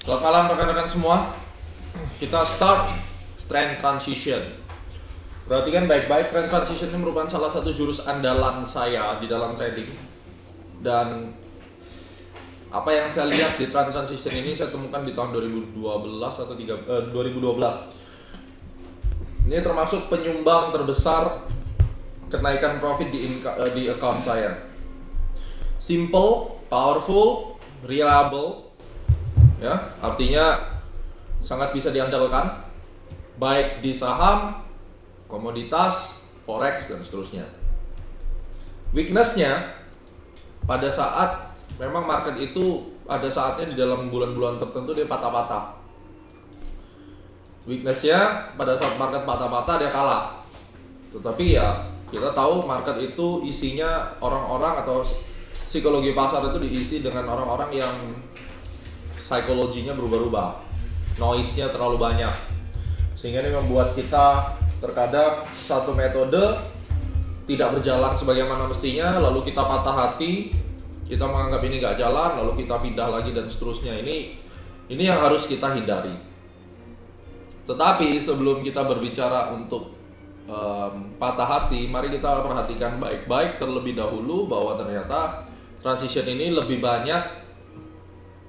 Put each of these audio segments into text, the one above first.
Selamat malam rekan-rekan semua. Kita start trend transition. Perhatikan baik-baik, trend transition ini merupakan salah satu jurus andalan saya di dalam trading. Dan apa yang saya lihat di trend transition ini saya temukan di tahun 2012 atau 2012. Ini termasuk penyumbang terbesar kenaikan profit di account saya. Simple, powerful, reliable. Ya, artinya sangat bisa diandalkan baik di saham, komoditas, forex dan seterusnya. Weaknessnya pada saat memang market itu ada saatnya di dalam bulan-bulan tertentu dia patah-patah. Weaknessnya pada saat market patah-patah dia kalah. Tetapi ya kita tahu market itu isinya orang-orang atau psikologi pasar itu diisi dengan orang-orang yang psikologinya berubah-ubah, noise-nya terlalu banyak, sehingga ini membuat kita terkadang satu metode tidak berjalan sebagaimana mestinya, lalu kita patah hati, kita menganggap ini nggak jalan, lalu kita pindah lagi dan seterusnya. Ini yang harus kita hindari. Tetapi sebelum kita berbicara untuk patah hati, mari kita perhatikan baik-baik terlebih dahulu bahwa ternyata transition ini lebih banyak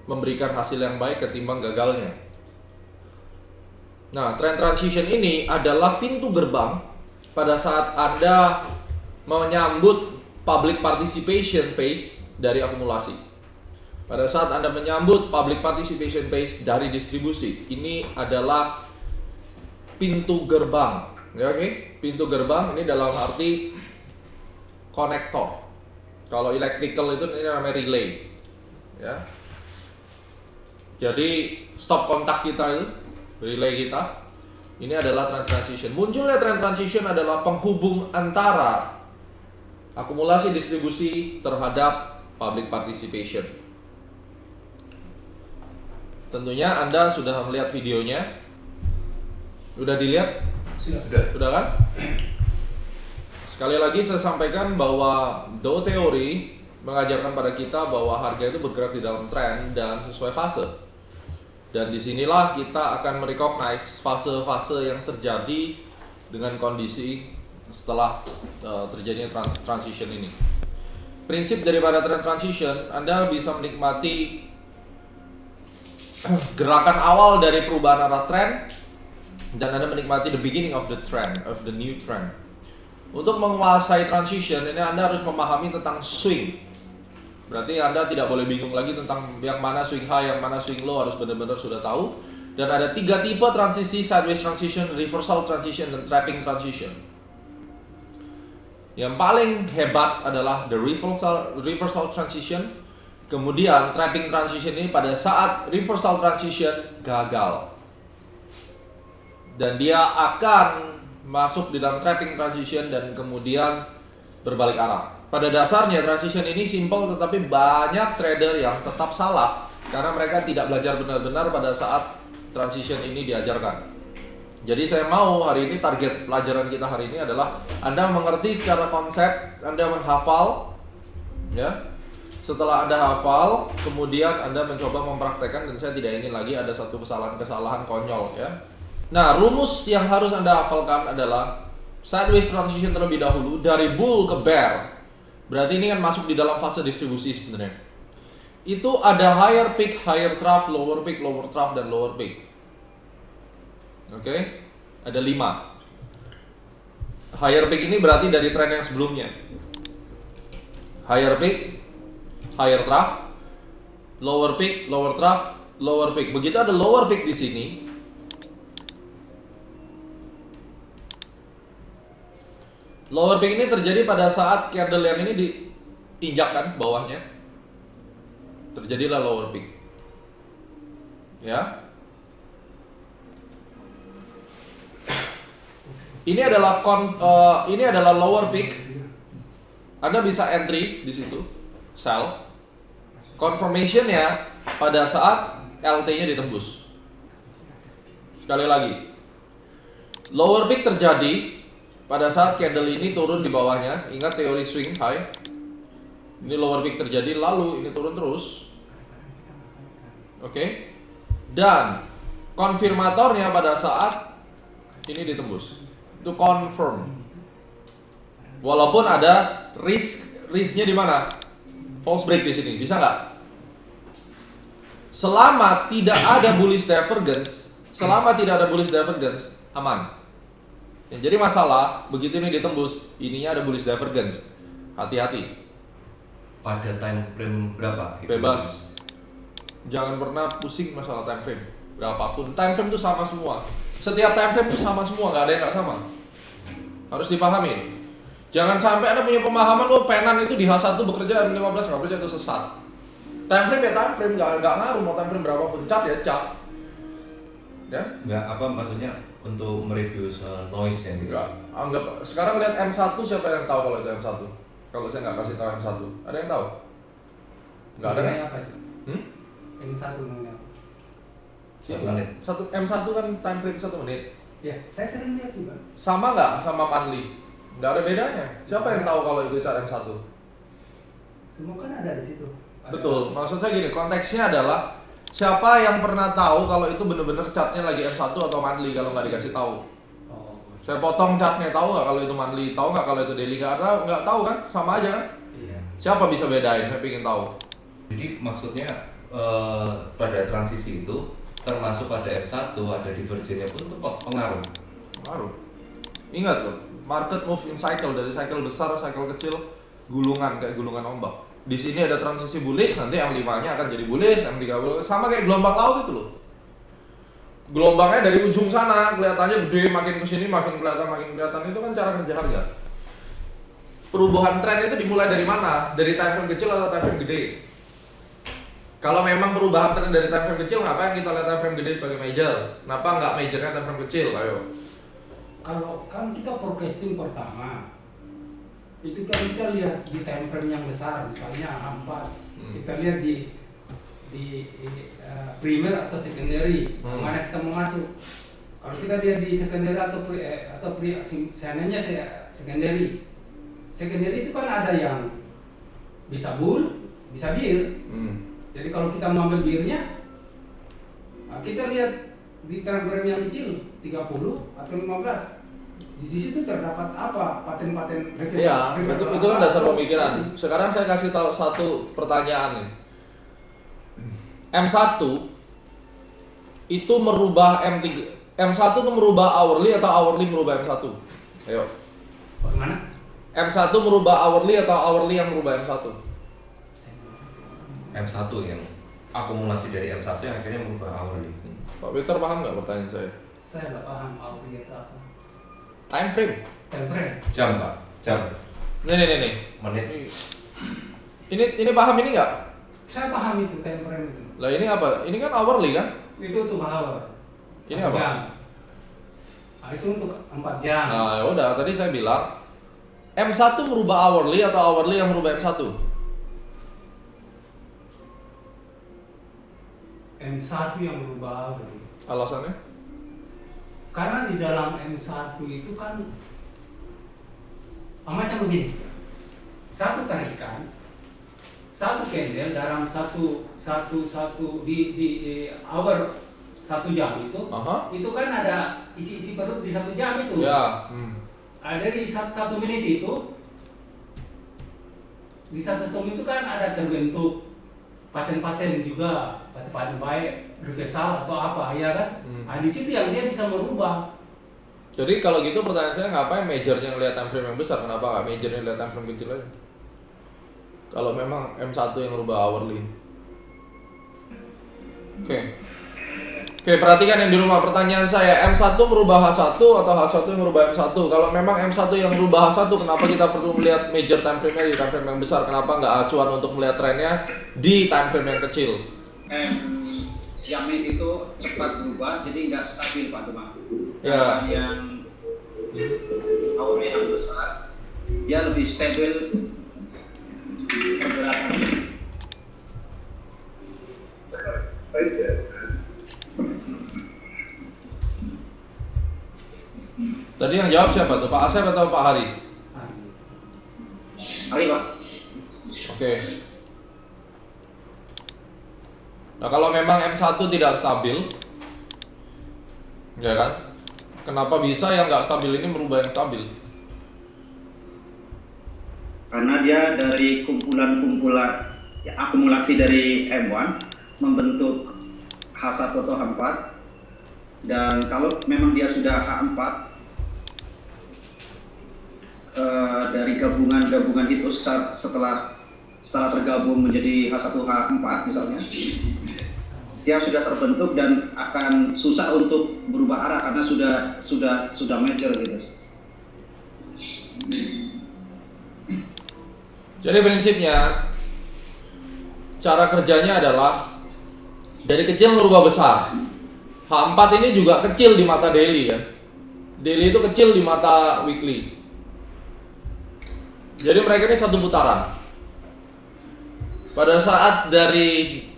memberikan hasil yang baik ketimbang gagalnya. Nah, trend transition ini adalah pintu gerbang pada saat Anda menyambut public participation phase dari akumulasi. Pada saat Anda menyambut public participation phase dari distribusi, ini adalah pintu gerbang. Ya, oke? Pintu gerbang ini dalam arti konektor. Kalau electrical itu ini namanya relay. Ya. Jadi stop kontak kita itu, relay kita, ini adalah trend transition. Munculnya trend transition adalah penghubung antara akumulasi distribusi terhadap public participation. Tentunya Anda sudah melihat videonya. Sudah dilihat? Sudah kan? Sekali lagi saya sampaikan bahwa Dow Theory mengajarkan pada kita bahwa harga itu bergerak di dalam tren dan sesuai fase. Dan disinilah kita akan merecognize fase-fase yang terjadi dengan kondisi setelah terjadinya transition ini. Prinsip daripada trend transition, Anda bisa menikmati gerakan awal dari perubahan arah trend, dan Anda menikmati the beginning of the trend, of the new trend. Untuk menguasai transition ini Anda harus memahami tentang swing. Berarti Anda tidak boleh bingung lagi tentang yang mana swing high, yang mana swing low, harus benar-benar sudah tahu. Dan ada 3 tipe transisi: sideways transition, reversal transition, dan trapping transition. Yang paling hebat adalah the reversal transition. Kemudian trapping transition ini pada saat reversal transition gagal, dan dia akan masuk di dalam trapping transition dan kemudian berbalik arah. Pada dasarnya transition ini simple, tetapi banyak trader yang tetap salah karena mereka tidak belajar benar-benar pada saat transition ini diajarkan. Jadi saya mau hari ini target pelajaran kita hari ini adalah Anda mengerti secara konsep, Anda menghafal, ya. Setelah Anda hafal, kemudian Anda mencoba mempraktekkan, dan saya tidak ingin lagi ada satu kesalahan-kesalahan konyol, ya. Nah, rumus yang harus Anda hafalkan adalah sideways transition terlebih dahulu dari bull ke bear. Berarti ini kan masuk di dalam fase distribusi sebenarnya. Itu ada higher peak, higher trough, lower peak, lower trough, dan lower peak. Oke, ada 5. Higher peak ini berarti dari tren yang sebelumnya. Higher peak, higher trough, lower peak, lower trough, lower peak. Begitu ada lower peak di sini, lower peak ini terjadi pada saat candle yang ini diinjakkan bawahnya, terjadilah lower peak. Ya. Ini adalah lower peak. Anda bisa entry di situ, sell. Confirmation-nya pada saat LT-nya ditembus. Sekali lagi, lower peak terjadi pada saat candle ini turun di bawahnya. Ingat teori swing high. Ini lower peak terjadi, lalu ini turun terus. Oke. dan konfirmatornya pada saat ini ditembus. Itu confirm. Walaupun ada risknya di mana? False break di sini. Bisa nggak? Selama tidak ada bullish divergence, aman. Yang jadi masalah begitu ini ditembus, ininya ada bullish divergence. Hati-hati. Pada time frame berapa? Bebas. Jangan pernah pusing masalah time frame. Berapapun time frame itu sama semua. Setiap time frame itu sama semua, nggak ada yang nggak sama. Harus dipahami ini. Jangan sampai Anda punya pemahaman penan itu di H1 bekerja M15 nggak bekerja itu sesat. Time frame ya time frame, nggak ngaruh mau time frame berapapun. Cat ya cat. Ya? Nggak apa maksudnya untuk mereduce noise yang gitu. Enggak. Anggap sekarang lihat M1, siapa yang tahu kalau itu M1? Kalau saya nggak kasih tahu M1, ada yang tahu? Nggak ada kan? Apa itu? M1 namanya. Satu menit. M1 kan time frame 1 menit. Ya, saya sering lihat juga. Sama nggak sama monthly? Nggak ada bedanya. Siapa yang tahu kalau itu chart M1? Semua kan ada di situ. Betul. Maksud saya gini, konteksnya adalah siapa yang pernah tahu kalau itu benar-benar chartnya lagi M1 atau monthly kalau nggak dikasih tahu? Oh. Saya potong chartnya, tahu nggak kalau itu monthly? Tahu nggak kalau itu daily? Nggak tahu kan? Sama aja kan? Iya. Siapa bisa bedain? Saya ingin tahu. Jadi maksudnya pada transisi itu termasuk pada M1 ada divergennya pun itu pengaruh. Pengaruh. Ingat loh, market move in cycle, dari cycle besar, cycle kecil, gulungan kayak gulungan ombak. Di sini ada transisi bullish, nanti M5-nya akan jadi bullish, M30 sama kayak gelombang laut itu loh. Gelombangnya dari ujung sana kelihatannya gede, makin kesini makin kelihatan, itu kan cara kerja harga. Perubahan tren itu dimulai dari mana? Dari time frame kecil atau time frame gede? Kalau memang perubahan tren dari time frame kecil, ngapain kita lihat time frame gede sebagai major? Kenapa nggak majornya time frame kecil? Ayo. Kalau kan kita forecasting pertama, itu kan kita lihat di time frame yang besar, misalnya A4. Kita lihat di primer atau secondary, mana kita mau masuk. Kalau kita lihat di secondary atau seandainya secondary. Secondary itu kan ada yang bisa bull, bisa bear. Jadi kalau kita mau ambil bear-nya, kita lihat di time frame yang kecil 30 atau 15. Di situ terdapat apa? Paten-paten reverse. Iya, itu kan dasar pemikiran. Sekarang saya kasih tahu satu pertanyaan nih. M1 itu merubah M1 itu merubah hourly atau hourly merubah M1? Ayo. Bagaimana? M1 merubah hourly atau hourly yang merubah M1? M1 yang akumulasi dari M1 yang akhirnya merubah hourly. Pak Victor paham nggak pertanyaan saya? Saya nggak paham hourly itu apa. Time frame. Time frame. Jam Pak, jam. Nih. Menit. Ini paham ini nggak? Saya paham itu time frame itu. Lah ini apa? Ini kan hourly kan? Itu untuk hour. Ini 1 apa? jam. Nah, itu untuk 4 jam. Nah, ya udah tadi saya bilang M1 merubah hourly atau hourly yang merubah M1? M1 yang berubah hourly. Alasannya? Karena di dalam M1 itu kan macam begini. Satu tarikan, satu candle dalam satu di hour 1 jam itu, itu kan ada isi perut di 1 jam itu. Ya. Dari satu menit itu, di satu menit itu kan ada terbentuk paten-paten juga, paten-paten baik, reversal atau apa, ya kan? Nah, di situ yang dia bisa merubah. Jadi kalau gitu pertanyaan saya, ngapain majornya ngeliat time frame yang besar? Kenapa nggak majornya ngeliat time frame kecil aja? Kalau memang M1 yang merubah hourly. Oke, perhatikan yang di rumah, pertanyaan saya, M1 merubah H1 atau H1 yang merubah M1? Kalau memang M1 yang merubah H1, kenapa kita perlu melihat major time frame-nya di time frame yang besar? Kenapa nggak acuan untuk melihat trennya di time frame yang kecil? Yamin itu cepat berubah, jadi nggak stabil Pak Demang. Ya. Yang hourly yang besar, dia lebih stabil pergerakan. Tadi yang jawab siapa tuh? Pak Asep atau Pak Hari? Hari Pak. Oke. Nah kalau memang M1 tidak stabil, ya kan? Kenapa bisa yang nggak stabil ini merubah yang stabil? Karena dia dari kumpulan-kumpulan ya, akumulasi dari M1 membentuk H1 atau H4, dan kalau memang dia sudah H4 dari gabungan itu setelah tergabung menjadi H1 H4 misalnya, dia sudah terbentuk dan akan susah untuk berubah arah karena sudah mature gitu. Jadi prinsipnya cara kerjanya adalah dari kecil merubah besar. H4 ini juga kecil di mata daily kan. Daily itu kecil di mata weekly. Jadi mereka ini satu putaran. Pada saat dari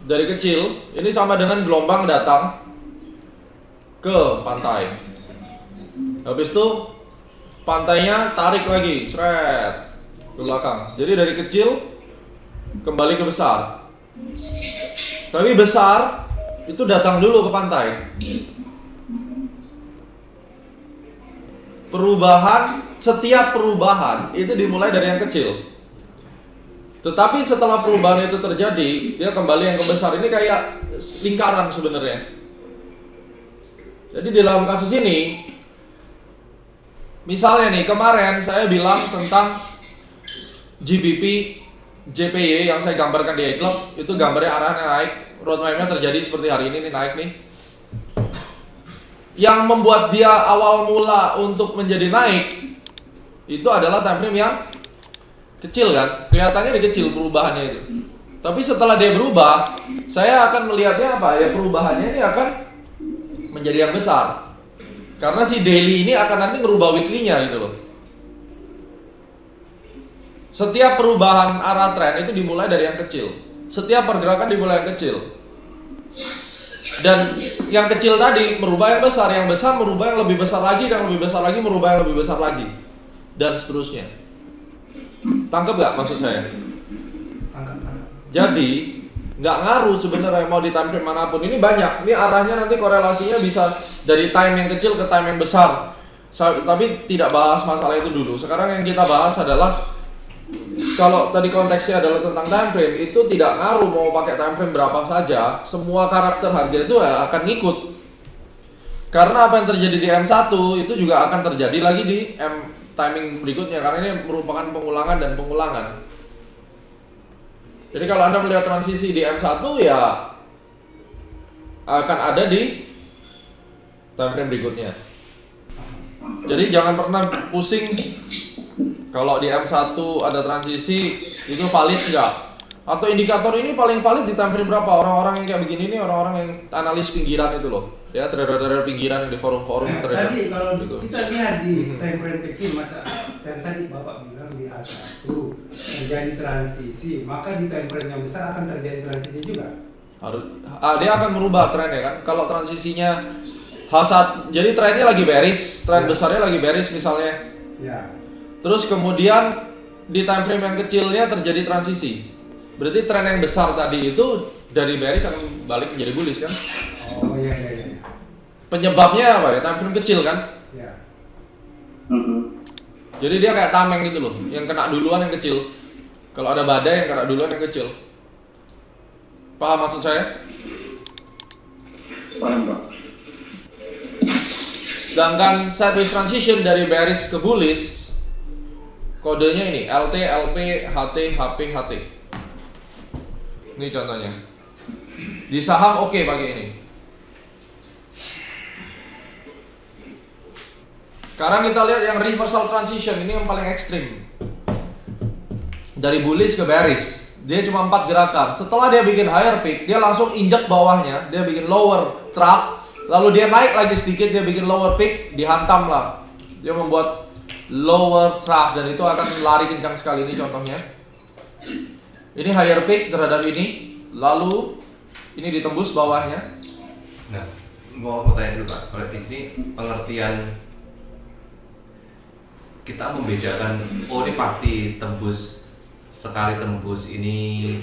kecil ini sama dengan gelombang datang ke pantai. Habis itu pantainya tarik lagi, seret ke belakang. Jadi dari kecil kembali ke besar. Tapi besar itu datang dulu ke pantai. Setiap perubahan itu dimulai dari yang kecil. Tetapi setelah perubahan itu terjadi, dia kembali yang ke besar. Ini kayak lingkaran sebenarnya. Jadi dalam kasus ini, misalnya nih kemarin saya bilang tentang GBP, JPY yang saya gambarkan di iClub, itu gambarnya arahnya naik, roadmap-nya terjadi seperti hari ini nih, naik nih. Yang membuat dia awal mula untuk menjadi naik itu adalah time frame yang kecil kan, kelihatannya kecil perubahannya itu. Tapi setelah dia berubah, saya akan melihatnya apa ya, perubahannya ini akan menjadi yang besar. Karena si daily ini akan nanti merubah weekly-nya gitu loh. Setiap perubahan arah tren itu dimulai dari yang kecil. Setiap pergerakan dimulai yang kecil. Dan yang kecil tadi merubah yang besar merubah yang lebih besar lagi, dan lebih besar lagi merubah yang lebih besar lagi. Dan seterusnya. Tangkap gak maksud saya? Tangkap. Jadi nggak ngaruh sebenarnya mau di time frame manapun. Ini banyak. Ini arahnya nanti korelasinya bisa dari time yang kecil ke time yang besar. Tapi tidak bahas masalah itu dulu. Sekarang yang kita bahas adalah kalau tadi konteksnya adalah tentang time frame, itu tidak ngaruh mau pakai time frame berapa saja. Semua karakter harga itu akan ngikut. Karena apa yang terjadi di M1 itu juga akan terjadi lagi di timing berikutnya, karena ini merupakan pengulangan dan pengulangan. Jadi kalau Anda melihat transisi di M1 ya akan ada di time frame berikutnya. Jadi jangan pernah pusing kalau di M1 ada transisi itu valid enggak? Atau indikator ini paling valid di time frame berapa? Orang-orang yang kayak begini nih orang-orang yang analis pinggiran itu loh. Ya, trader-trader pinggiran yang di forum-forum trader. Tadi kalau gitu. kita lihat di time frame kecil, masa dan tadi Bapak bilang di H1 terjadi transisi, maka di time frame yang besar akan terjadi transisi juga. Dia akan merubah trennya kan. Kalau transisinya H1, jadi trennya lagi bearish, tren besarnya lagi bearish misalnya. Ya. Terus kemudian di time frame yang kecilnya terjadi transisi. Berarti tren yang besar tadi itu dari bearish akan balik menjadi bullish kan? Oh iya. Penyebabnya apa ya? Time frame kecil kan? Ya. Jadi dia kayak tameng gitu loh, yang kena duluan yang kecil. Kalau ada badai yang kena duluan yang kecil. Paham maksud saya? Paham, Pak. Sedangkan sideways transition dari bearish ke bullish, kodenya ini LT, LP, HT, HP, HT. Ini contohnya. Di saham oke pakai ini. Sekarang kita lihat yang reversal transition, ini yang paling ekstrim. Dari bullish ke bearish, dia cuma 4 gerakan. Setelah dia bikin higher peak, dia langsung injek bawahnya, dia bikin lower trough, lalu dia naik lagi sedikit, dia bikin lower peak, dihantam lah. Dia membuat lower trough dan itu akan lari kencang sekali. Ini contohnya. Ini higher peak terhadap ini, lalu ini ditembus bawahnya. Nah, mau tanya dulu Pak, kalau di sini pengertian kita membedakan, oh ini pasti tembus sekali tembus ini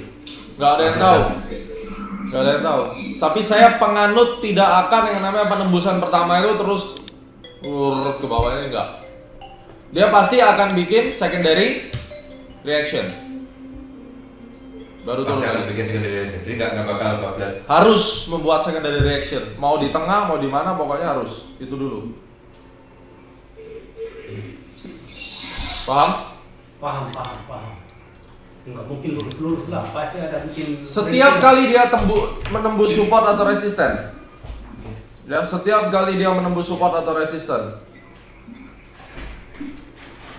Nggak ada yang tahu. Nggak ada yang tahu. Tapi saya penganut tidak akan yang namanya penembusan pertama itu terus urut ke bawahnya, enggak. Dia pasti akan bikin secondary reaction. Baru turun pasti akan lagi. bikin secondary reaction. Jadi nggak bakal bablas. Harus membuat secondary reaction. Mau di tengah, mau di mana, pokoknya harus. Itu dulu. Paham? Paham. Enggak mungkin lurus lah, pasti ada bikin. Setiap kali dia menembus support atau resisten. Ya, setiap kali dia menembus support atau resisten.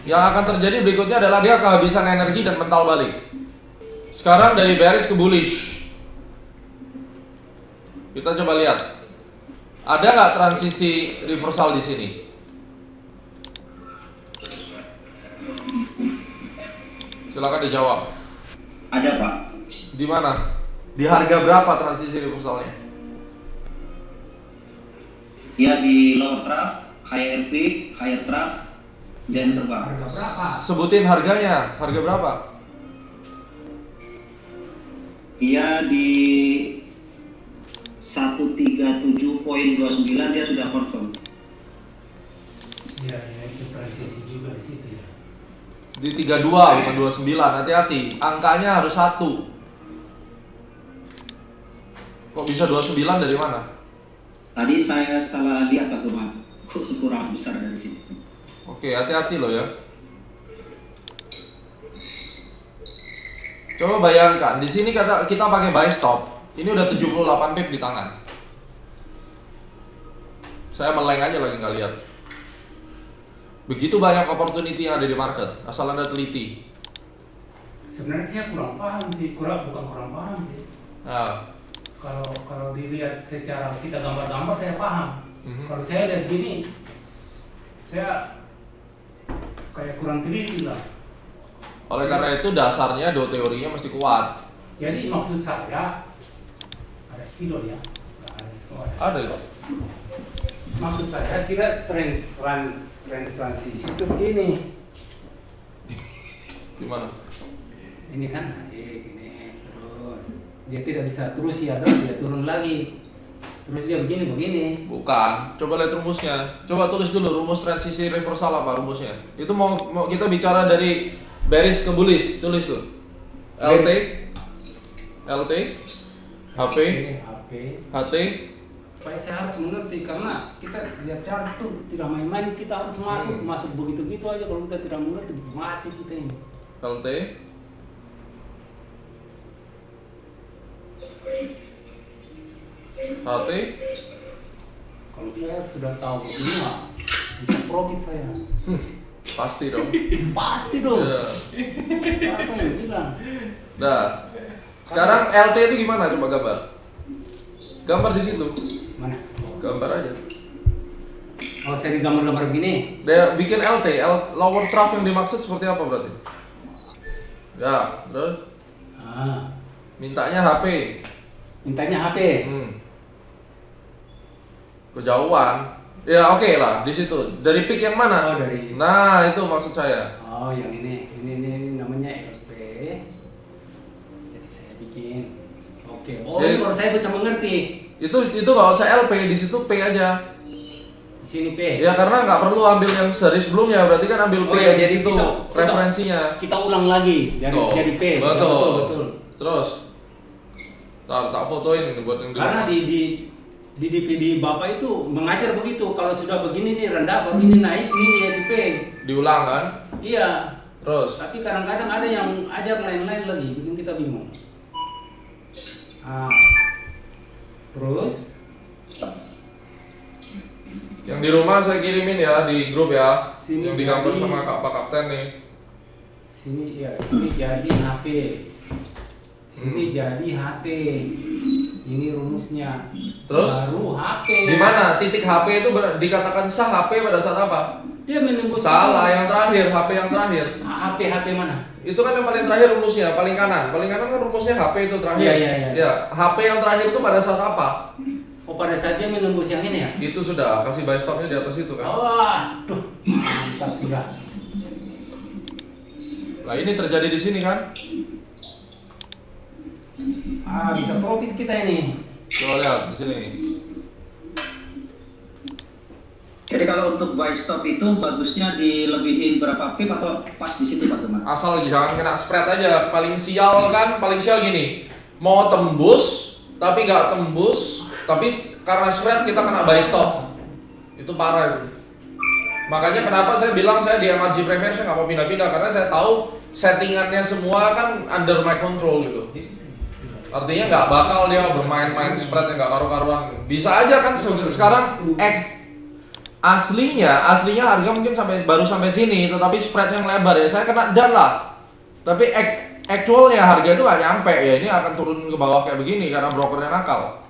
Yang akan terjadi berikutnya adalah dia kehabisan energi dan mental balik. Sekarang dari bearish ke bullish. Kita coba lihat. Ada nggak transisi reversal di sini? Silakan dijawab. Ada Pak. Di mana? Di harga berapa transisi reversalnya? Dia di lower trough, higher peak, higher trough, dan terbang. Harga berapa? Sebutin harganya. Harga berapa? Dia di 137.29 dia sudah confirm. Iya, itu transisi juga di situ ya. Di 32 bukan 29. Hati-hati. Angkanya harus 1. Kok bisa 29 dari mana? Tadi saya salah lihat Pak Gumar, kurang besar dari sini. Oke, hati-hati loh ya. Coba bayangkan, di sini kita pakai buy stop. Ini udah 78 pip di tangan. Saya meleng aja lagi nggak lihat. Begitu banyak opportunity yang ada di market, asal Anda teliti. Sebenarnya saya kurang paham sih, bukan kurang paham sih. Nah, Kalau dilihat secara kita gambar-gambar saya paham. Mhm. Kalau saya dari gini, saya kayak kurang teliti lah. oleh karena itu dasarnya do teorinya mesti kuat. Jadi maksud saya ada spidol ya. Ada itu. Maksud saya kira tren transisi itu begini. Gimana? Ini kan gini terus dia tidak bisa terus ya dong, dia turun lagi. Terus dia begini. Bukan. Coba lihat rumusnya. Coba tulis dulu rumus transisi reversal apa rumusnya. Itu mau kita bicara dari bearish ke bullish. Tulis tuh. LT, HP, HT. Supaya saya harus mengerti karena kita lihat chart tuh tidak main-main, kita harus masuk begitu-gitu aja. Kalau kita tidak mengerti mati kita ini. LT, HT. Kalau saya sudah tahu ini mah bisa profit saya. Pasti dong. Pasti dong. Ya. Siapa yang bilang? Nah, sekarang LT itu gimana? Coba gambar. Gambar di situ. Mana? Gambar aja. Oh, cari gambar-gambar begini. Dia bikin LT, lower trough yang dimaksud seperti apa berarti? Ya, terus mintanya HP. Mintanya HP. Kejauhan. Ya oke lah di situ. Dari peak yang mana? Oh, dari. Nah, itu maksud saya. Oh, yang ini namanya LP. Jadi saya bikin. Oke. Oh, Jadi- ini baru saya bisa mengerti. Itu nggak usah LP, di situ P aja. Di sini P. Ya karena nggak perlu ambil yang dari sebelumnya, berarti kan ambil P Oh ya, di jadi situ referensinya. kita ulang lagi dari Tuh, jadi P. Ya, Betul. betul. Terus tak fotoin buat yang Karena di DVD Bapak itu mengajar begitu. Kalau sudah begini nih rendah, baru ini naik, ini dia di P. diulang kan? Iya. Terus Tapi kadang-kadang ada yang ajar lain-lain lagi, bikin kita bingung. Terus yang di rumah saya kirimin ya di grup ya. Sini yang digambar jadi- sama Pak Kapten nih. sini jadi HP. Sini jadi HT. Ini rumusnya. Terus? Baru HP. Di mana titik HP itu dikatakan sah HP pada saat apa? Dia menembus. Salah, yang terakhir, HP yang terakhir. HP mana? Itu kan yang paling terakhir rumusnya, paling kanan. Paling kanan kan rumusnya HP itu terakhir. Iya. Ya, HP yang terakhir itu pada saat apa? Oh, pada saat dia menembus yang ini ya? Itu sudah kasih buy stopnya di atas itu kan. Waduh, mantap sudah. Nah ini terjadi di sini kan? Bisa profit kita ini. Coba lihat di sini. Jadi kalau untuk buy stop itu bagusnya dilebihin berapa pip atau pas di situ Pak Teman? Asal jangan kena spread aja. Paling sial kan, paling sial gini. Mau tembus, tapi nggak tembus, tapi karena spread kita kena buy stop. Itu parah itu. Makanya kenapa saya bilang saya di MRG Premier saya nggak mau pindah-pindah, karena saya tahu settingannya semua kan under my control gitu. Artinya nggak bakal dia bermain-main spread yang nggak karu-karuan. Bisa aja kan sekarang aslinya harga mungkin baru sampai sini, tetapi spreadnya melebar ya. Saya kena dan lah. Tapi actualnya harga itu nggak nyampe ya. Ini akan turun ke bawah kayak begini karena brokernya nakal.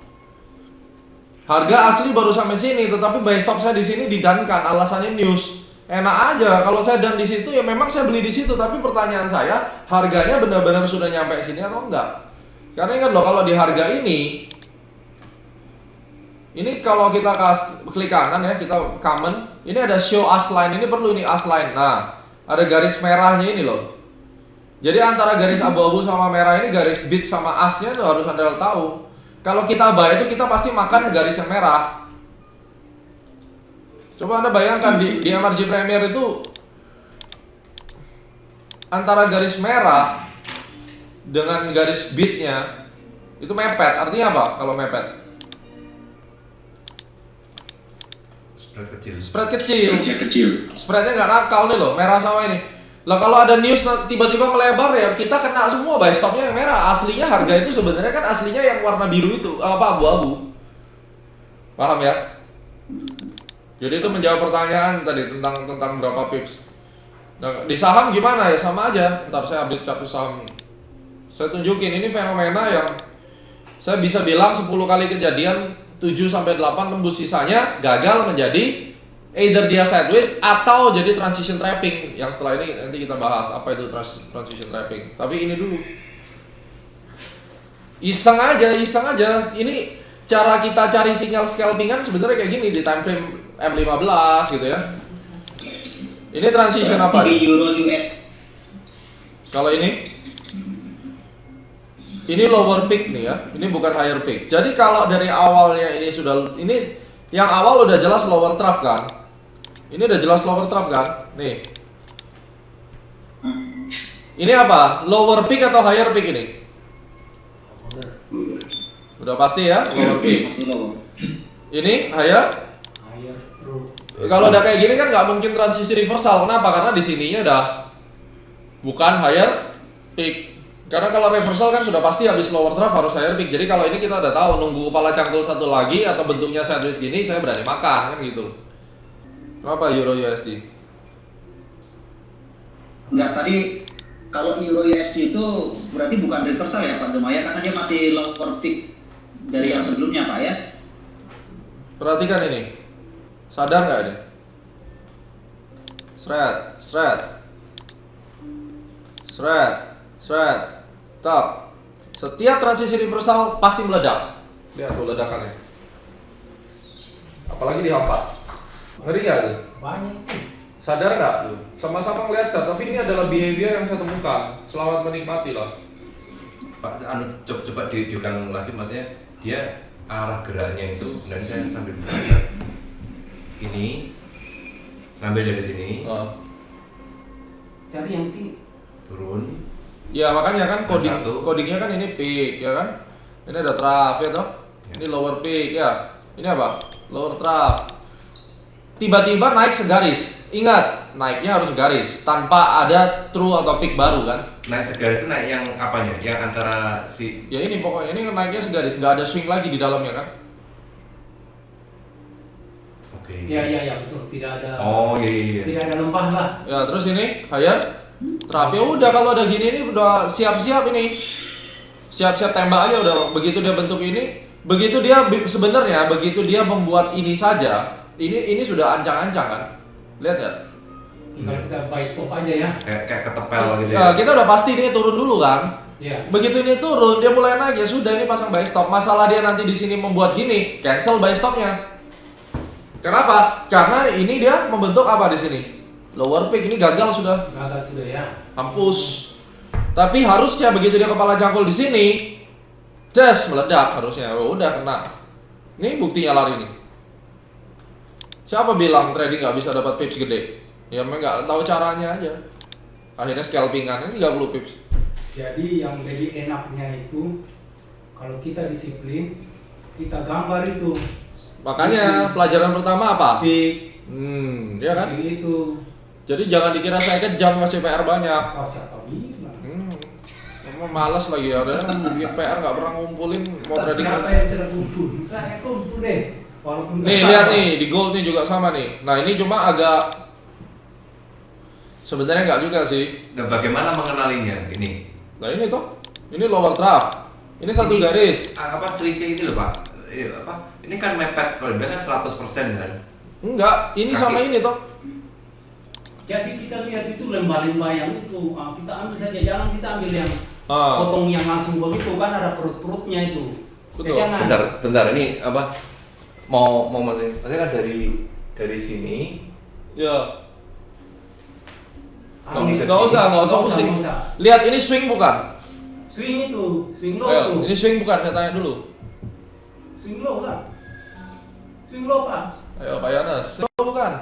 Harga asli baru sampai sini, tetapi buy stop saya di sini didankan. Alasannya news. Enak aja kalau saya dan di situ ya memang saya beli di situ. Tapi pertanyaan saya, harganya benar-benar sudah nyampe sini atau enggak? Karena ingat loh, kalau di harga ini kalau kita klik kanan ya, kita common, ini ada show as line, ini perlu ini as line. Nah, ada garis merahnya ini loh. Jadi antara garis abu-abu sama merah ini, garis bid sama asnya tuh harus Anda tahu. Kalau kita buy itu kita pasti makan garis yang merah. Coba Anda bayangkan di MRG Premier itu antara garis merah dengan garis bidnya itu mepet. Artinya apa kalau mepet? Spread kecil. Spreadnya nggak nakal nih loh, merah sama ini. Lah kalau ada news tiba-tiba melebar ya kita kena semua, buy stopnya yang merah. Aslinya harga itu sebenarnya kan aslinya yang warna biru itu, abu-abu. Paham ya? Jadi itu menjawab pertanyaan tadi tentang berapa pips. Nah, di saham gimana ya, sama aja. Ntar saya update satu saham. Saya tunjukin ini fenomena yang saya bisa bilang 10 kali kejadian 7-8 tembus, sisanya gagal menjadi either dia sideways atau jadi transition trapping. Yang setelah ini nanti kita bahas apa itu transition trapping. Tapi ini dulu iseng aja. Ini cara kita cari sinyal scalpingan sebenarnya kayak gini di time frame M15 gitu ya. Ini transition apa? Di Euro US. Kalau ini lower peak nih ya, ini bukan higher peak. Jadi kalau dari awalnya ini yang awal udah jelas lower trough kan? Ini udah jelas lower trough kan? Nih. Ini apa? Lower peak atau higher peak ini? Udah pasti ya, lower peak. Ini higher? Kalau udah kayak gini kan nggak mungkin transisi reversal. Kenapa? Karena di sininya udah bukan higher peak. Karena kalau reversal kan sudah pasti habis lower trough harus higher peak. Jadi kalau ini kita udah tahu nunggu kepala cangkul satu lagi atau bentuknya sideways gini, saya berani makan kan gitu. Kenapa Euro USD? Enggak, tadi kalau Euro USD itu berarti bukan reversal ya Pak Demaya, karena dia masih lower peak dari yang sebelumnya Pak ya. Perhatikan ini. Sadar nggak ini? Shred. Top. Setiap transisi reversal pasti meledak. Lihat tuh ledakannya. Apalagi di H4. Ngeri nggak tuh? Banyak itu. Sadar nggak tuh? Sama-sama ngeliat tapi ini adalah behavior yang saya temukan. Selamat menikmati lah. Pak, coba diulang lagi, maksudnya dia arah geraknya itu sebenarnya saya sambil baca. Ini ngambil dari sini, Cari yang tinggi. turun. Ya makanya kan Satu. codingnya kan ini peak ya kan? Ini ada trough ya toh? Ini lower peak ya. Ini apa? Lower trough. Tiba-tiba naik segaris. Ingat, naiknya harus garis tanpa ada true atau peak baru kan? Naik segaris itu naik yang apanya? Yang antara Ya ini pokoknya ini kan naiknya segaris, nggak ada swing lagi di dalamnya kan? Oke. Ya betul, tidak ada. Oh iya. Tidak ada lembah lah. Ya terus ini higher trough. Ya udah kalau udah gini ini udah siap-siap ini. Siap-siap tembak aja udah. Begitu dia bentuk ini, begitu dia sebenarnya begitu dia membuat ini saja, ini sudah ancang-ancang kan? Lihat ya. Tinggal kita buy stop aja ya. Kayak ketepel gitu Ya, kita udah pasti ini turun dulu kan? Ya. Begitu ini turun, dia mulai naik ya sudah ini pasang buy stop. Masalah dia nanti di sini membuat gini, cancel buy stopnya. Kenapa? Karena ini dia membentuk apa di sini? Lower peak ini gagal sudah. gagal sudah ya. Hampus. Tapi harusnya begitu dia kepala cangkul di sini, jas meledak harusnya. Oh, udah kena. Ini buktinya lari nih. Siapa bilang trading nggak bisa dapat pips gede? Ya memang nggak tahu caranya aja. Akhirnya scalpingan ini 30 pips. Jadi yang lebih enaknya itu kalau kita disiplin, kita gambar itu. Makanya pelajaran pertama apa? Peak, Ya kan? itu. Jadi jangan dikira saya kejam ngasih PR banyak. Oh, siapa bilang? Emang malas lagi ya, ada yang bikin PR nggak pernah ngumpulin mau trading. Siapa yang terkumpul? Saya kumpul deh. Walaupun Nih lihat nih di gold nih juga sama nih. Nah ini cuma agak sebenarnya nggak juga sih. Nah, bagaimana mengenalinya ini? Nah ini tuh, ini lower draft. Ini satu garis. Apa selisih ini loh Pak? Ini kan mepet, kalau dibilang kan 100% kan? Enggak, ini Kaki. sama ini tuh. Jadi kita lihat itu lembah-lembah yang itu, kita ambil saja, jangan kita ambil yang Ah. potong yang langsung begitu kan ada perut-perutnya itu. Betul. Jangan. Bentar, ini apa? Mau maksudnya kan dari sini. Ya. Ambil. Nggak usah pusing. nggak usah. Lihat ini swing bukan? Swing itu, swing low Ayo, tuh. ini swing bukan? Saya tanya dulu. Swing low lah. Swing low Pak. Ayo Pak Yones, swing bukan?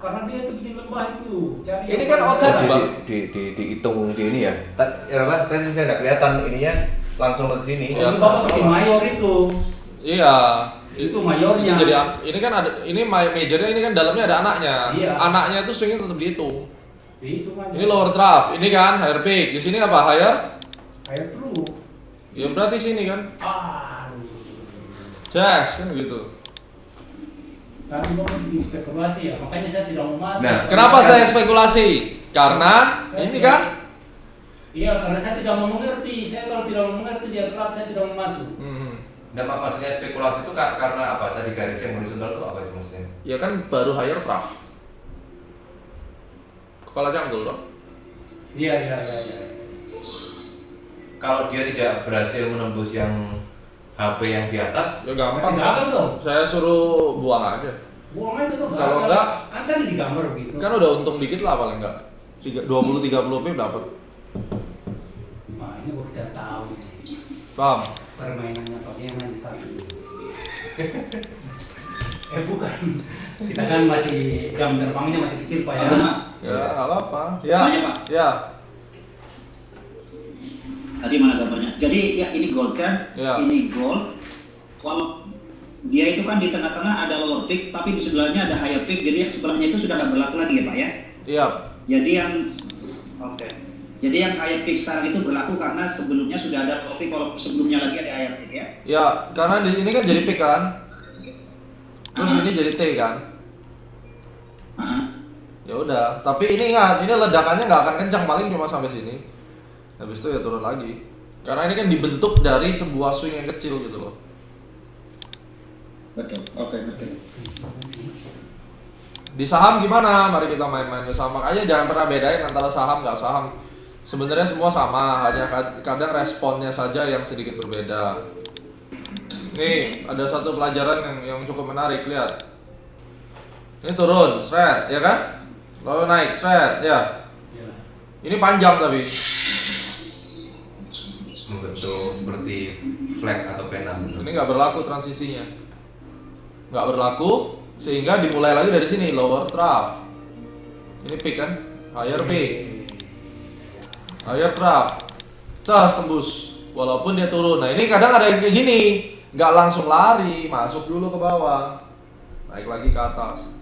Karena dia itu bikin lembah itu. Cari Ini yang kan paling outside, besar. Bang. Dihitung di ini ya. Ya apa? Tadi saya nggak kelihatan ininya langsung ke sini. Ya, Ini Bapak bikin mayor itu. Iya. Itu mayornya. Jadi ini kan ada, ini majornya ini kan dalamnya ada anaknya. Iya. Anaknya itu swingnya tetap dihitung. Itu kan. Ini lower draft, ini kan higher peak. Di sini apa? Higher? Kayak true. Ya berarti sini kan. Aduh. Jazz kan gitu. Tadi Bapak bikin spekulasi ya, makanya saya tidak mau masuk. Nah, Kenapa saya spekulasi? Karena ini kan. Iya, karena saya tidak mau mengerti. Saya kalau tidak mau mengerti dia gelap, saya tidak mau masuk. Nah, maksudnya spekulasi itu karena apa? Tadi garis yang horizontal itu apa itu maksudnya? Ya kan baru higher draft. Kepala cangkul loh. Iya. Kalau dia tidak berhasil menembus yang HP yang di atas, Ya gampang. Gagal dong. Saya suruh buang aja. Buang aja tuh. Kalau gagal. enggak, kan tadi digambar begitu. Kan udah untung dikit lah paling enggak. 20-30 pip dapat. Nah, ini baru saya tahu. Paham? Permainannya bagaimana di sana. Bukan. Kita kan masih jam terbangnya masih kecil Pak ya. Ya, nggak apa-apa. Ya. Tanya, Pak. Ya. Tadi mana gambarnya? Jadi ya ini gold kan? Ya. Ini gold. Kalau dia itu kan di tengah-tengah ada lower peak, tapi di sebelahnya ada higher peak. Jadi yang sebelahnya itu sudah nggak berlaku lagi ya Pak ya? Iya. Jadi yang oke. Jadi yang higher peak sekarang itu berlaku karena sebelumnya sudah ada lower peak, kalau sebelumnya lagi ada higher peak ya? Ya, karena di ini kan jadi P kan. Terus ini jadi T kan. Ya udah, tapi ini ingat, ini ledakannya nggak akan kencang, paling cuma sampai sini. Habis itu ya turun lagi. Karena ini kan dibentuk dari sebuah swing yang kecil gitu loh. Betul. Oke, betul. Di saham gimana? Mari kita main-main ke saham. Makanya jangan pernah bedain antara saham nggak saham. Sebenarnya semua sama, hanya kadang responnya saja yang sedikit berbeda. Nih, ada satu pelajaran yang cukup menarik, lihat. Ini turun, straight, ya kan? Lalu naik, straight, ya. Iya. Ini panjang tapi. membentuk seperti flag atau pena gitu. Ini nggak berlaku transisinya. Nggak berlaku, sehingga dimulai lagi dari sini, lower trough. Ini peak kan? Higher peak. Higher trough. Terus tembus. Walaupun dia turun. Nah ini kadang ada yang kayak gini. Nggak langsung lari, masuk dulu ke bawah. Naik lagi ke atas.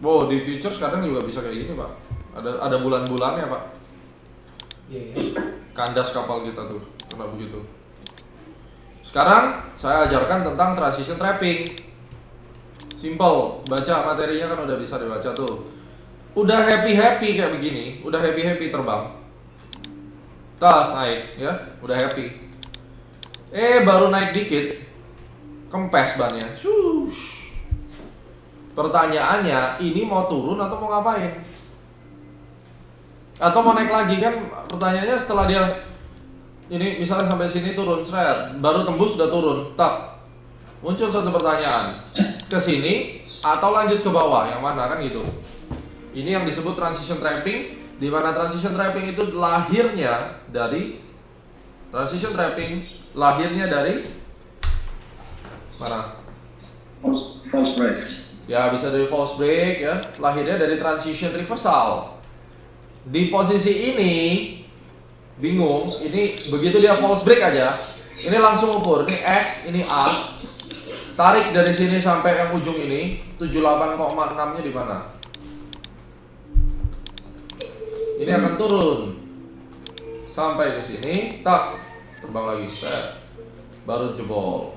Wow, di futures kadang juga bisa kayak gini Pak. Ada bulan-bulannya Pak. Iya. Kandas kapal kita tuh, kena begitu. Sekarang saya ajarkan tentang transition trapping. Simple, baca materinya kan udah bisa dibaca tuh. Udah happy kayak begini, udah happy terbang. Tas naik ya, udah happy. Baru naik dikit, kempes bannya. Shush. Pertanyaannya, ini mau turun atau mau ngapain? Atau mau naik lagi kan? Pertanyaannya setelah dia ini misalnya sampai sini turun, seret, baru tembus udah turun, tak. Muncul satu pertanyaan, ke sini atau lanjut ke bawah, yang mana kan gitu? Ini yang disebut transition trapping, di mana transition trapping itu lahirnya dari mana? False break. Ya bisa dari false break ya, lahirnya dari transition reversal. Di posisi ini bingung, ini begitu dia false break aja, ini langsung ukur, ini X, ini A. Tarik dari sini sampai yang ujung ini, 78,6-nya di mana? Ini akan turun sampai ke sini, tak terbang lagi, saya baru jebol.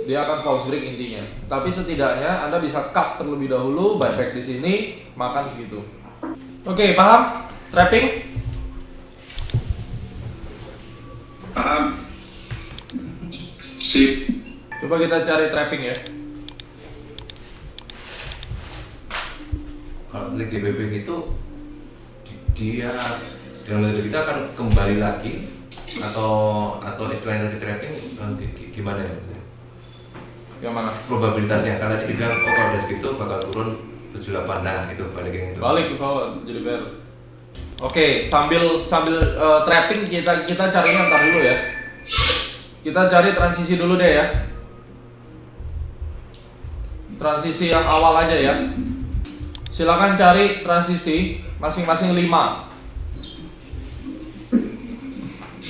Dia akan false break intinya. Tapi setidaknya Anda bisa cut terlebih dahulu, buyback di sini, makan segitu. Oke, paham? Trapping? Paham. Sip. Coba kita cari trapping ya. Kalau GBP gitu dia dalam diri kita akan kembali lagi atau istilahnya tadi trapping gimana ya? Yang mana? Probabilitasnya karena dibilang kalau udah segitu bakal turun 78, nah itu balik yang itu. Balik ke bawah jadi BR. Oke, sambil trapping kita carinya ntar dulu ya. Kita cari transisi dulu deh ya. Transisi yang awal aja ya. Silakan cari transisi masing-masing 5.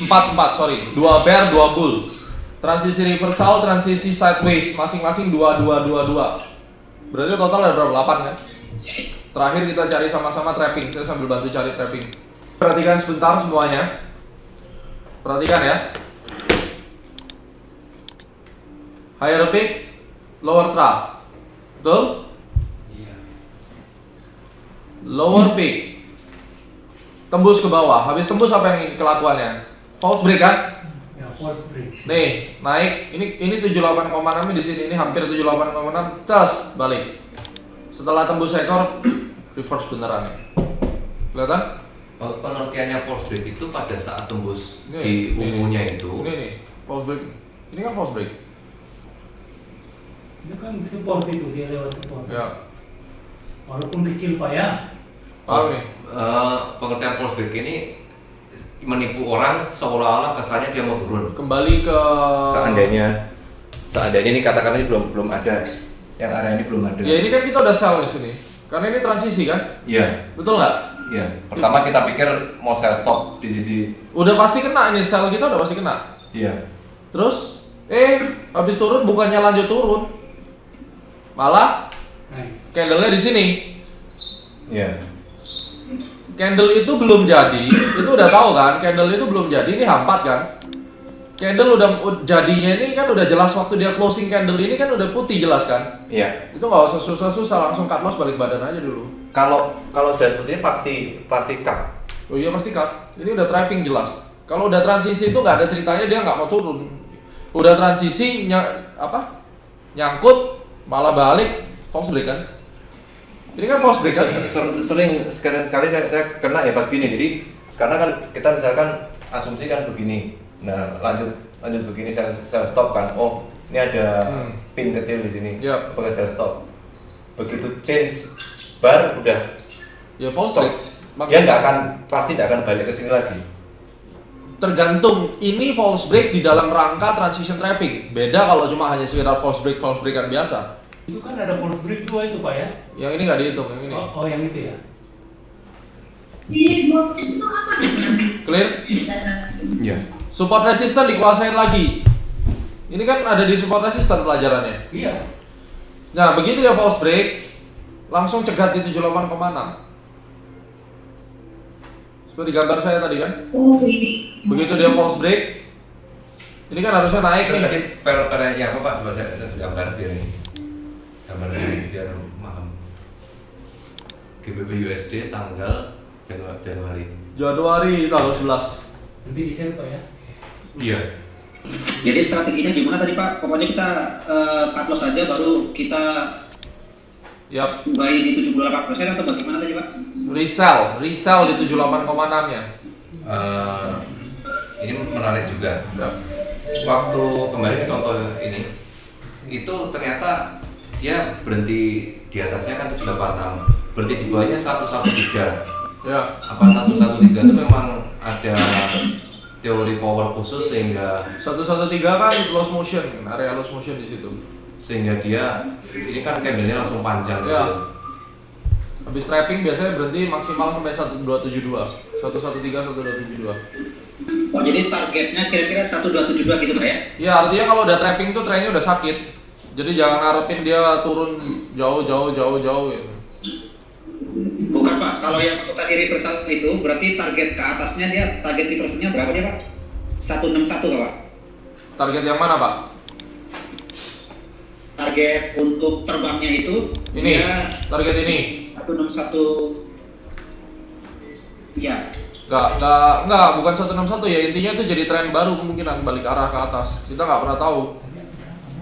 4, sorry. 2 bear, 2 bull. Transisi reversal, transisi sideways, masing-masing 2. Berarti total ada berapa? 8 kan? Terakhir kita cari sama-sama trapping. Saya sambil bantu cari trapping. Perhatikan sebentar semuanya. Perhatikan ya. Higher peak, lower trough. Betul? Iya. Lower peak. Tembus ke bawah. Habis tembus apa yang kelakuannya? False break kan? Ya, false break. Nih, naik. Ini 78,6 di sini. Ini hampir 78,6. Terus balik. Setelah tembus ekor, reverse beneran nih. Kelihatan? Pengertiannya false break itu pada saat tembus Ini, di ungunya itu. Ini nih, false break. Ini kan false break. Itu kan support itu, dia lewat support. Ya. Walaupun kecil Pak ya. Paham nih? Pengertian false break ini menipu orang seolah-olah kesannya dia mau turun. Kembali ke Seandainya ini katakanlah ini belum ada, yang area ini belum ada. Ya ini kan kita udah sell di sini. Karena ini transisi kan? Iya. Betul nggak? Iya. Pertama kita pikir mau sell stop di sisi. Udah pasti kena ini, sell kita udah pasti kena. Iya. Terus habis turun bukannya lanjut turun. Malah Naik. candle-nya di sini. Iya. Candle itu belum jadi, itu udah tahu kan? Candle itu belum jadi, ini hampat kan? Candle udah jadinya ini kan udah jelas waktu dia closing candle ini kan udah putih jelas kan? Iya. Itu nggak usah susah-susah, langsung cut loss balik badan aja dulu. Kalau sudah seperti ini pasti cut. Oh iya pasti cut. Ini udah trapping jelas. Kalau udah transisi itu nggak ada ceritanya dia nggak mau turun. Udah transisi nyangkut malah balik false break kan? Ini kan false break kan? Sering sekali saya kena ya pas gini. Jadi karena kan kita misalkan asumsi kan begini. Nah lanjut begini saya stop kan. Oh ini ada pin kecil di sini. Yap. Pakai saya stop. Begitu change bar udah Ya false stop. break. Dia pasti nggak akan balik ke sini lagi. Tergantung ini false break di dalam rangka transition trapping. Beda kalau cuma hanya sekedar false breakan biasa. Itu kan ada false break 2 itu Pak ya. Yang ini nggak dihitung, yang ini. Oh yang itu ya. Clear? Iya. Support resistance dikuasain lagi. Ini kan ada di support resistance pelajarannya. Iya. Nah, begitu dia false break, langsung cegat di 78,6. Seperti gambar saya tadi kan. Begitu dia false break, ini kan harusnya naik nih. Tadi per yang apa Pak? Coba saya gambar biar ini. Gambar ini biar paham. GBP USD tanggal Januari. Januari tanggal 11. Nanti di sini Pak ya. Iya. Jadi strateginya gimana tadi Pak? Pokoknya kita cut loss aja baru kita Yap, buy di 78% atau bagaimana tadi Pak? resell di 78,6-nya. Ini menarik juga. Yap. Waktu kemarin contoh ini itu ternyata dia berhenti di atasnya kan 786 berarti di bawahnya 113. Ya. Apa 113 itu memang ada teori power khusus sehingga 113 kan lost motion, area lost motion di situ. sehingga dia ini kan candle-nya langsung panjang Ya. gitu. Habis trapping biasanya berhenti maksimal sampai 1272. 113 1272. Oh, jadi targetnya kira-kira 1272 gitu Pak ya? Ya, artinya kalau udah trapping tuh trennya udah sakit. Jadi jangan ngarepin dia turun jauh gitu. Bukan Pak, kalau yang tadi reversal itu berarti target ke atasnya dia, target reversalnya berapa dia Pak? 161 Pak? Target yang mana, Pak? Target untuk terbangnya itu Ini. dia Target ini. 161 ya. Enggak, bukan 161 ya. Intinya itu jadi tren baru kemungkinan balik arah ke atas. Kita nggak pernah tahu.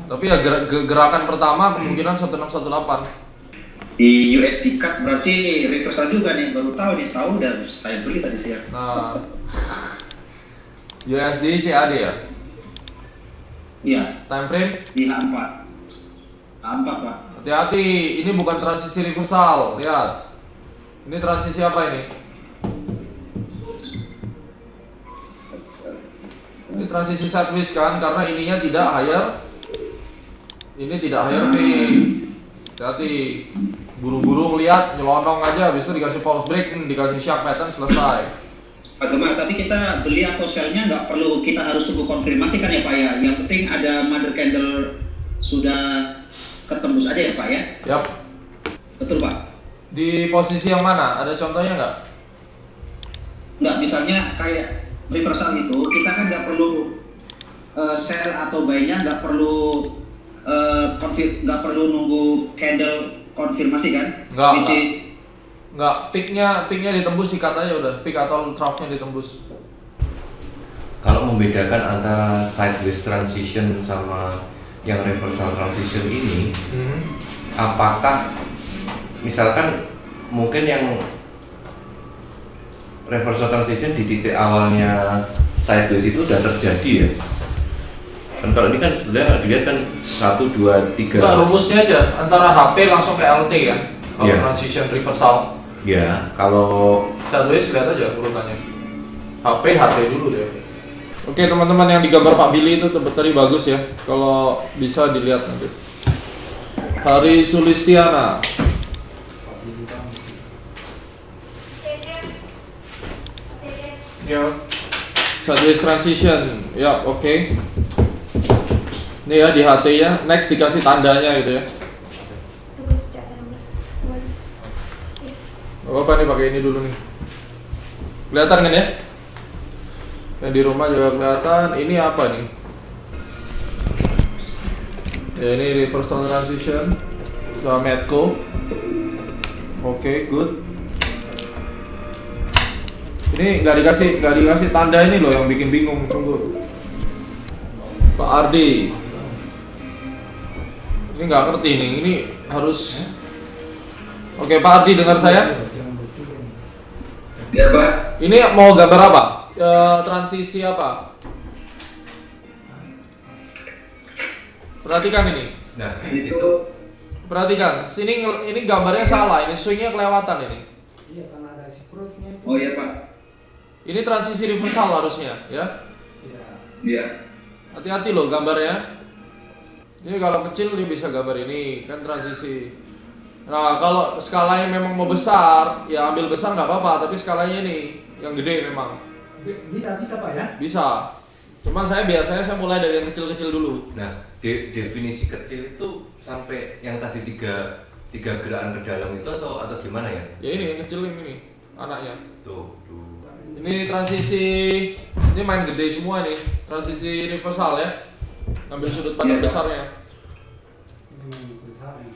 Tapi ya gerakan pertama kemungkinan 1618. Di USD cut berarti reversal juga nih, baru tahu nih, tahu dan saya beli tadi siang. Nah, USD CAD ya. Iya, Time frame. di H4. H4 Pak. Hati-hati, ini bukan transisi reversal. Lihat. Ini transisi apa ini? Ini transisi sideways kan, karena ininya tidak higher. Ini tidak higher P. Hati-hati. Buru-buru ngeliat, nyelonong aja, habis itu dikasih false break, dikasih sharp pattern, selesai. Pak Gemma, tapi kita beli atau sell-nya nggak perlu kita harus tunggu konfirmasi kan ya Pak ya? Yang penting ada mother candle sudah ketembus aja ya Pak ya? Yap. Betul Pak? Di posisi yang mana? Ada contohnya nggak? Nggak, misalnya kayak reversal itu kita kan nggak perlu sell atau buy-nya nggak perlu nggak perlu nunggu candle konfirmasi kan? Nggak. Nggak, peaknya ditembus, sikat aja udah. Peak atau trough-nya ditembus. Kalau membedakan antara sideways transition sama yang reversal transition ini, apakah misalkan mungkin yang reversal transition di titik awalnya sideways itu udah terjadi ya? Dan kalau ini kan sebenarnya dilihat kan 1, 2, 3. Enggak, rumusnya aja antara HP langsung ke LT kan. Kalau Iya. transition reversal. Ya, kalau Sideways lihat aja urutannya. HP dulu deh. Oke teman-teman, yang digambar Pak Billy itu tadi bagus ya. Kalau bisa dilihat nanti. Hari Sulistiana. Ya. Sideways transition. Ya, oke. Ini ya di HT ya. Next dikasih tandanya gitu ya. Tugas cat 16. Gak apa-apa nih, pakai ini dulu nih. Kelihatan kan ya? Yang di rumah juga kelihatan. Ini apa nih? Ya, ini reversal transition sama Medco. Oke, good. Ini nggak dikasih tanda ini loh yang bikin bingung. Tunggu. Pak Ardi. Ini nggak ngerti nih. Ini harus. Oke, Pak Ardi dengar saya? Ya Pak. Ini mau gambar apa? Transisi apa? Perhatikan ini. nah itu Perhatikan. Ini gambarnya salah. Ini swingnya kelewatan ini. Iya, karena ada si perutnya itu. Oh iya Pak. Ini transisi reversal harusnya, ya. Iya. Iya. Hati-hati loh gambarnya. Ini kalau kecil dia bisa gambar ini, kan transisi. Nah, kalau skalanya memang mau besar, ya ambil besar nggak apa-apa. Tapi skalanya ini yang gede memang. Bisa Pak ya? Bisa. Cuman biasanya saya mulai dari yang kecil-kecil dulu. nah definisi kecil itu sampai yang tadi tiga gerakan ke dalam itu atau gimana ya? Ya ini yang kecil ini anaknya. Tuh. Ini transisi, ini main gede semua nih. Transisi reversal ya. Ambil sudut pandang Iya, Pak. besarnya. Ini memang besar ya.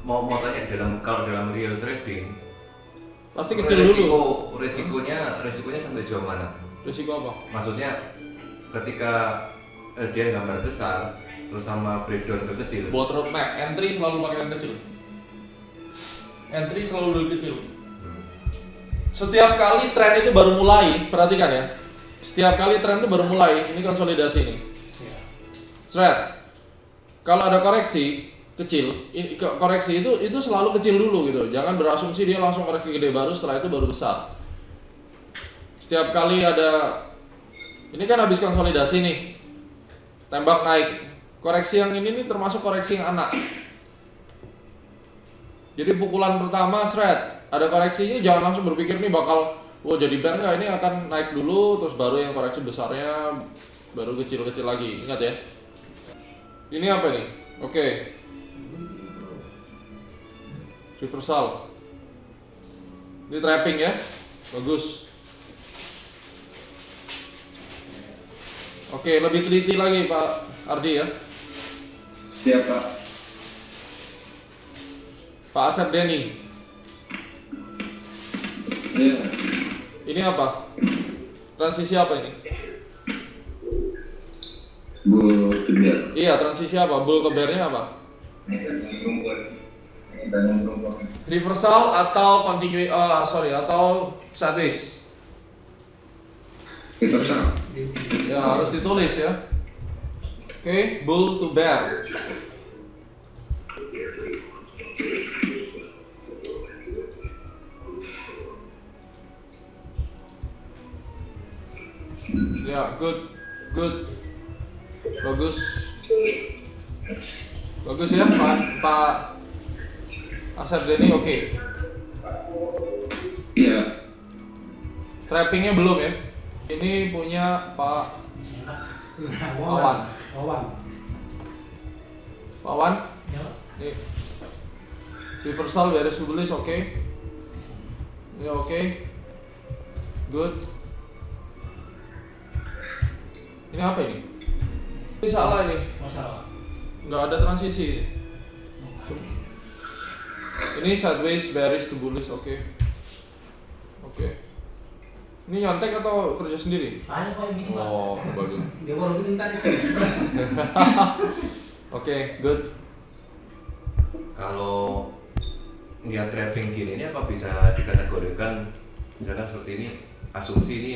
Mau tanya kalau dalam real trading Pasti kecil dulu. resikonya sampai sejauh mana? Risiko apa? Maksudnya ketika dia gambar besar terus sama breakdown ke kecil. Buat roadmap, entry selalu pakai yang kecil. Entry selalu dari kecil. Setiap kali tren itu baru mulai, perhatikan ya. Setiap kali tren itu baru mulai, ini konsolidasi nih. Iya. Thread. Kalau ada koreksi, kecil. Koreksi itu selalu kecil dulu gitu. Jangan berasumsi dia langsung koreksi gede baru, setelah itu baru besar. Setiap kali ada, ini kan habis konsolidasi nih, tembak naik. Koreksi yang ini nih termasuk koreksi yang anak. Jadi pukulan pertama seret, ada koreksinya, jangan langsung berpikir nih bakal jadi bear nggak, ini akan naik dulu, terus baru yang koreksi besarnya, baru kecil-kecil lagi. Ingat ya. Ini apa nih? Oke. Reversal. Ini trapping ya, bagus. Oke, lebih teliti lagi Pak Ardi ya. Siap, Pak. Pak Asep Denny. Iya. Ini apa? Transisi apa ini? Bu Bear. Iya, transisi apa? Bull ke bear-nya apa? Reversal atau atau sideways? Reversal. Ya, harus ditulis ya. Oke, bull to bear. Ya, good. Bagus ya, Pak Asep Denny, oke. Iya. Trappingnya belum ya. Ini punya Pak Wawan. Pak Wan. Nih. Reversal beres tulis, oke. Ini oke. Good. Ini apa ini? Ini salah ini. Masalah. Nggak ada transisi. Ini sideways bearish to bullish, oke. Oke. Ini nyontek atau kerja sendiri? Ada Pak ini Pak. Oh, bagus. Dia baru bikin tadi sih. Oke, good. Kalau lihat trapping gini ini apa bisa dikategorikan misalkan seperti ini, asumsi ini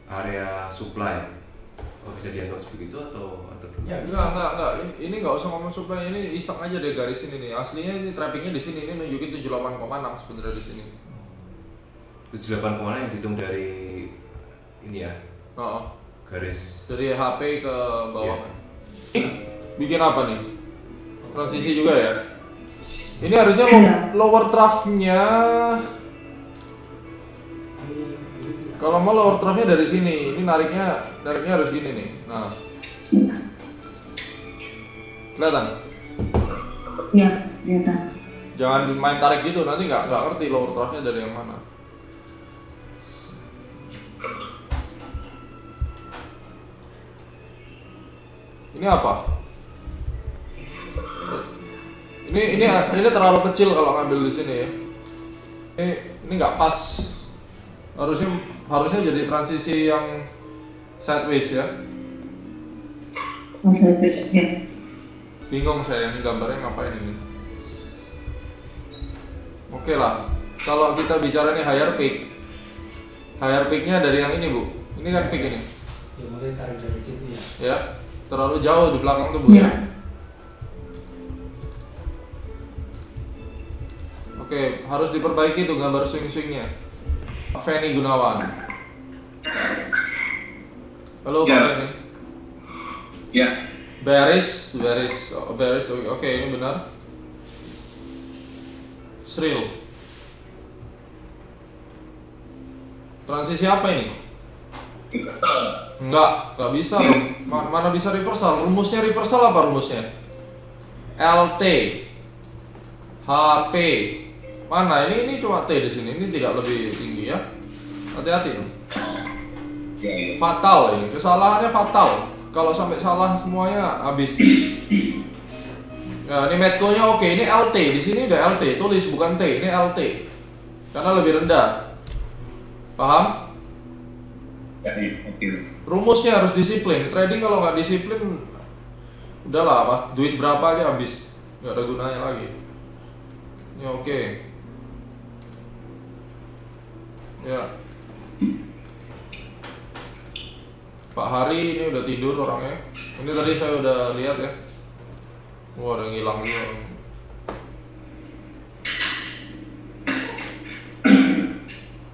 area supply, oh, bisa dianggap seperti itu atau Ya, gimana? Enggak. Ini nggak usah ngomong supply, ini iseng aja deh garisin ini. Aslinya ini trappingnya di sini, ini nunjukin 78,6 sebenarnya di sini. 78 kemana yang dihitung dari ini ya, Oh, garis. dari HP ke bawah. Iya. Bikin apa nih? Transisi juga ya? Ini harusnya lower trough-nya. Kalau mau lower trough-nya dari sini, ini nariknya harus gini nih. Nah, kelihatan? Ya, kelihatan. Jangan main tarik gitu, nanti nggak ngerti lower trough-nya dari yang mana. Ini apa? Ini terlalu kecil kalau ngambil di sini ya. Ini nggak pas. Harusnya jadi transisi yang sideways ya. Ya. Bingung saya ini gambarnya ngapain ini. Oke lah. Kalau kita bicara nih higher peak. Higher peak-nya dari yang ini, Bu. Ini kan peak ini. Ya makanya tarik dari situ ya. Ya. Terlalu jauh di belakang tuh, Bu ya. Oke, harus diperbaiki tuh gambar swing-swingnya. Feni Gunawan. Halo, Pak Ya. Feni. Ya. Bearish. Oke, ini benar. Sril. Transisi apa ini? Enggak bisa dong. Mana bisa reversal? Rumusnya reversal apa rumusnya? LT, HP. Mana ini cuma T di sini. Ini tidak lebih tinggi ya. Hati-hati dong. Fatal ini. Kesalahannya fatal. Kalau sampai salah semuanya habis. Nah, ini Metco-nya oke. Ini LT. Di sini udah LT. Tulis bukan T. Ini LT. Karena lebih rendah. Paham? Rumusnya harus disiplin. Trading kalau nggak disiplin, udahlah, pas duit berapa aja habis, nggak ada gunanya lagi. Ya oke. Ya. Pak Hari ini udah tidur orangnya. Ini tadi saya udah lihat ya. Wah, ada yang hilang juga.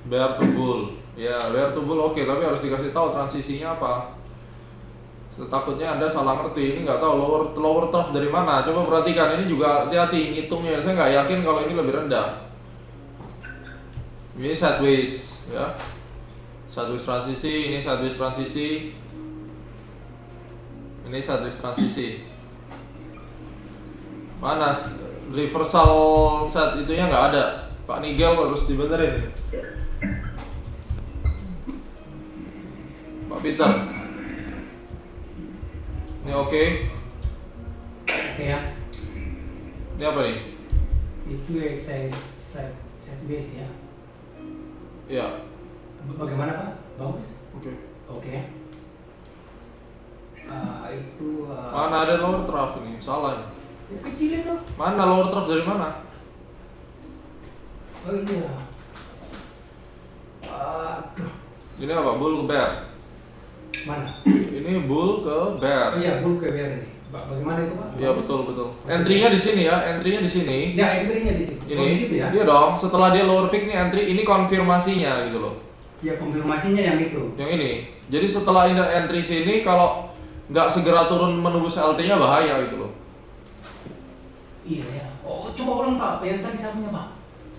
Bear to bull. Ya, bear to bull oke, tapi harus dikasih tahu transisinya apa. Takutnya Anda salah ngerti, ini nggak tahu lower trough dari mana. Coba perhatikan, ini juga hati-hati ngitungnya. Saya nggak yakin kalau ini lebih rendah. Ini sideways, ya. Sideways transisi, ini sideways transisi. Ini sideways transisi. Mana reversal set itunya nggak ada. Pak Nigel harus dibenerin. Pak Peter. Ini oke. Oke ya. Ini apa nih? Itu ya set base ya. Ya. Bagaimana Pak? Bagus? Oke. Oke ya. Itu Mana ada lower trough ini? Salah. itu kecil itu. Mana lower trough dari mana? Oh iya. Aduh. Ini apa? Bull ke bear. Mana? Ini bull ke bear. Oh iya, bull ke bear nih. Bagaimana itu Pak? Iya betul. Entry-nya di sini ya, entry-nya di sini. Ya, entry-nya di situ. Ini. Oh, di situ ya. Iya dong. Setelah dia lower peak nih entry, ini konfirmasinya gitu loh. Ya, konfirmasinya yang itu. Yang ini. Jadi setelah ini entry sini, kalau nggak segera turun menembus LT-nya bahaya gitu loh. Iya ya. Oh, coba ulang Pak. Yang tadi saya punya Pak.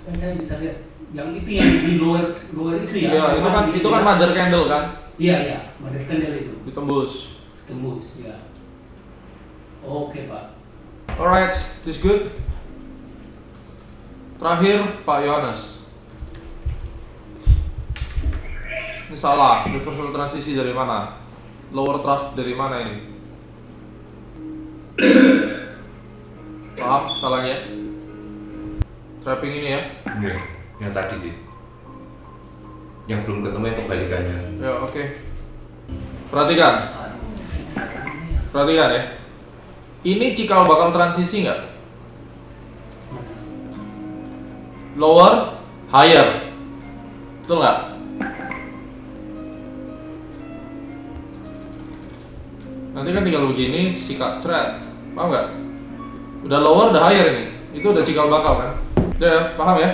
Kan saya bisa lihat. Yang itu yang di lower itu ya. Iya, itu kan mother candle kan, Iya, mother candle itu. ditembus. Tembus, ya. Oke Pak. Alright, this good. Terakhir Pak Yohanes. Ini salah, reversal transisi dari mana? Lower trough dari mana ini? Paham salahnya? Trapping ini ya? Iya, yang tadi sih. Yang belum ketemu yang kebalikannya. Ya oke. Perhatikan, perhatikan ya. Ini cikal bakal transisi nggak? Lower, higher, betul nggak? Nanti kan tinggal begini, sikat thread, paham nggak? Udah lower, udah higher ini, itu udah cikal bakal kan? Udah ya, paham ya?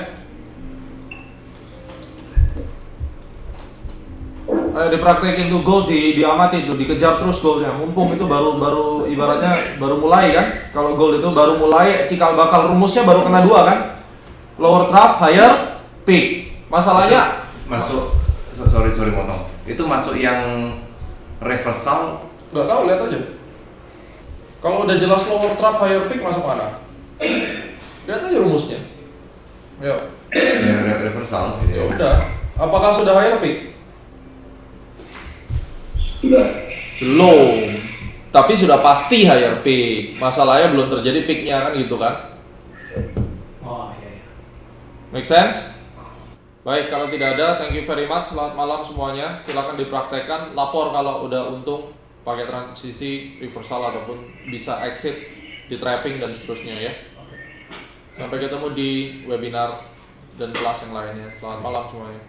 Ayo dipraktekin tuh goal, diamati tuh, dikejar terus goalnya. Mumpung itu baru ibaratnya baru mulai kan. Kalau goal itu baru mulai, cikal bakal rumusnya baru kena 2 kan. Lower trough, higher, peak. Masalahnya Masuk, sorry motong. Itu masuk yang reversal. nggak tahu, lihat aja. Kalau udah jelas lower trough, higher peak masuk mana? Lihat aja rumusnya. Ayo. Ya, reversal gitu Ya ya. udah. Apakah sudah higher peak? Belum, tapi sudah pasti higher peak. Masalahnya belum terjadi peaknya kan gitu kan? Oh iya. Make sense? Baik, kalau tidak ada, thank you very much. Selamat malam semuanya. Silakan dipraktekkan. Lapor kalau udah untung pakai transisi reversal ataupun bisa exit di trapping dan seterusnya ya. Sampai ketemu di webinar dan kelas yang lainnya. Selamat malam semuanya.